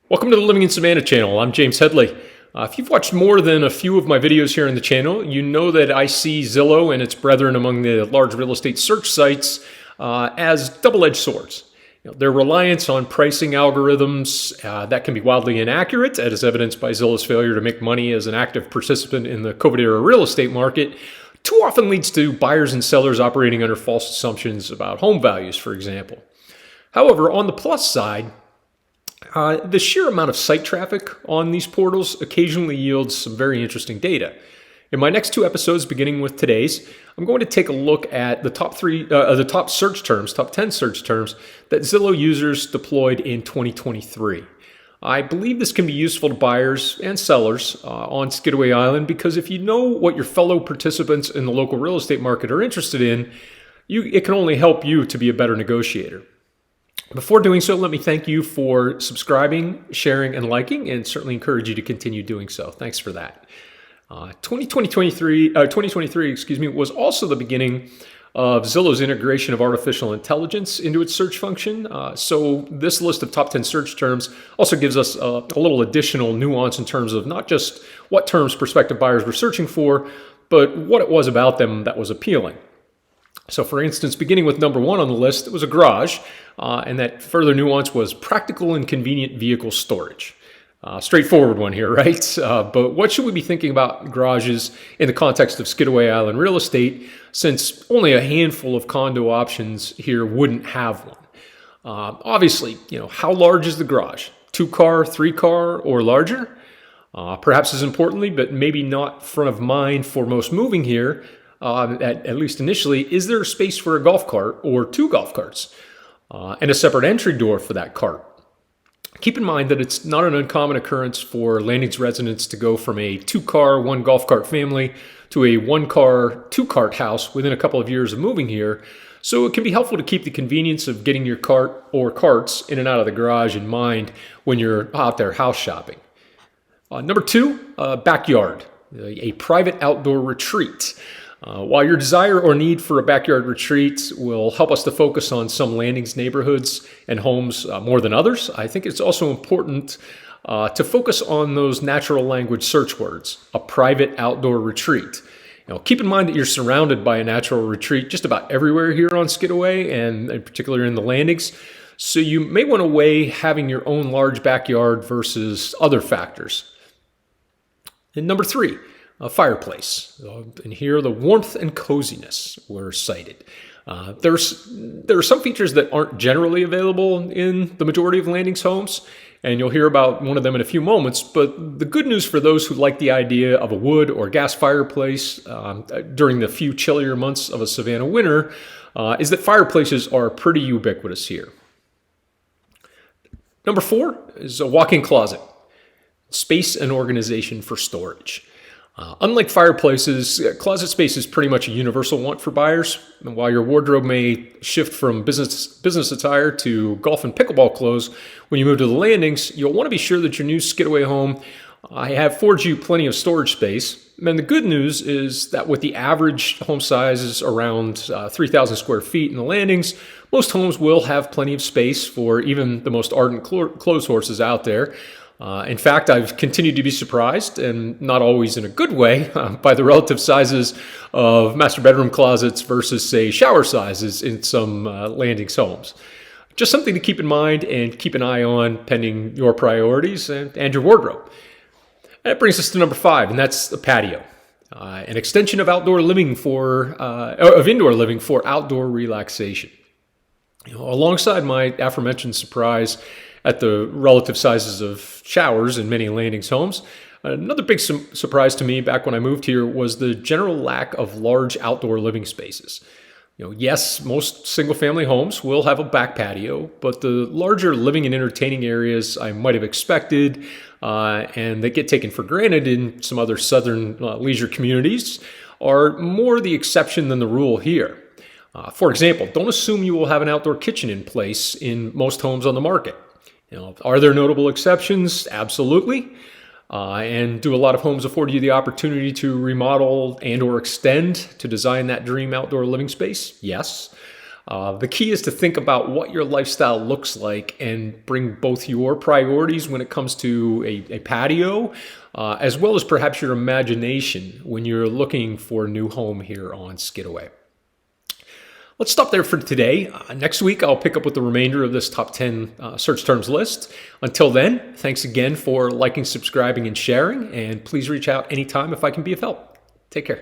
Welcome to the Living in Savannah channel. I'm James Headley. If you've watched more than a few of my videos here on the channel, you know that I see Zillow and its brethren among the large real estate search sites as double-edged swords. Their reliance on pricing algorithms that can be wildly inaccurate, as evidenced by Zillow's failure to make money as an active participant in the COVID-era real estate market, too often leads to buyers and sellers operating under false assumptions about home values, for example. However, on the plus side, the sheer amount of site traffic on these portals occasionally yields some very interesting data. In my next two episodes, beginning with today's, I'm going to take a look at the top 10 search terms that Zillow users deployed in 2023. I believe this can be useful to buyers and sellers on Skidaway Island because if you know what your fellow participants in the local real estate market are interested in, it can only help you to be a better negotiator. Before doing so, let me thank you for subscribing, sharing, and liking, and certainly encourage you to continue doing so. Thanks for that. 2023 was also the beginning of Zillow's integration of artificial intelligence into its search function. So this list of top 10 search terms also gives us a little additional nuance in terms of not just what terms prospective buyers were searching for, but what it was about them that was appealing. So for instance, beginning with number one on the list, it was a garage, and that further nuance was practical and convenient vehicle storage. Straightforward one here, right? But what should we be thinking about garages in the context of Skidaway Island real estate, since only a handful of condo options here wouldn't have one? Obviously, how large is the garage? 2-car, 3-car, or larger? Perhaps as importantly, but maybe not front of mind for most moving here, at least initially, is there space for a golf cart or 2 golf carts and a separate entry door for that cart? Keep in mind that it's not an uncommon occurrence for landings residents to go from a 2-car, 1 golf cart family to a 1-car, 2-cart house within a couple of years of moving here. So it can be helpful to keep the convenience of getting your cart or carts in and out of the garage in mind when you're out there house shopping. Number 2, backyard, a private outdoor retreat. While your desire or need for a backyard retreat will help us to focus on some landings neighborhoods and homes more than others, I think it's also important to focus on those natural language search words, a private outdoor retreat. Keep in mind that you're surrounded by a natural retreat just about everywhere here on Skidaway, and in particular in the landings. So you may want to weigh having your own large backyard versus other factors. And number 3, a fireplace. And here the warmth and coziness were cited. There are some features that aren't generally available in the majority of landings homes, and you'll hear about one of them in a few moments. But the good news for those who like the idea of a wood or gas fireplace during the few chillier months of a Savannah winter is that fireplaces are pretty ubiquitous here. Number 4 is a walk-in closet. Space and organization for storage. Unlike fireplaces, closet space is pretty much a universal want for buyers. And while your wardrobe may shift from business attire to golf and pickleball clothes when you move to the landings, you'll want to be sure that your new Skidaway home affords you plenty of storage space. And the good news is that with the average home sizes around 3,000 square feet in the landings, most homes will have plenty of space for even the most ardent clothes horses out there. In fact, I've continued to be surprised, and not always in a good way, by the relative sizes of master bedroom closets versus, say, shower sizes in some landings homes. Just something to keep in mind and keep an eye on pending your priorities and your wardrobe. And that brings us to number 5, and that's the patio. An extension of indoor living for outdoor relaxation. Alongside my aforementioned surprise at the relative sizes of showers in many landings homes, another big surprise to me back when I moved here was the general lack of large outdoor living spaces. Yes, most single-family homes will have a back patio, but the larger living and entertaining areas I might have expected and that get taken for granted in some other southern leisure communities are more the exception than the rule here. For example, don't assume you will have an outdoor kitchen in place in most homes on the market. Are there notable exceptions? Absolutely. And do a lot of homes afford you the opportunity to remodel and or extend to design that dream outdoor living space? Yes. The key is to think about what your lifestyle looks like and bring both your priorities when it comes to a patio, as well as perhaps your imagination when you're looking for a new home here on Skidaway. Let's stop there for today. Next week, I'll pick up with the remainder of this top 10 search terms list. Until then, thanks again for liking, subscribing, and sharing, and please reach out anytime if I can be of help. Take care.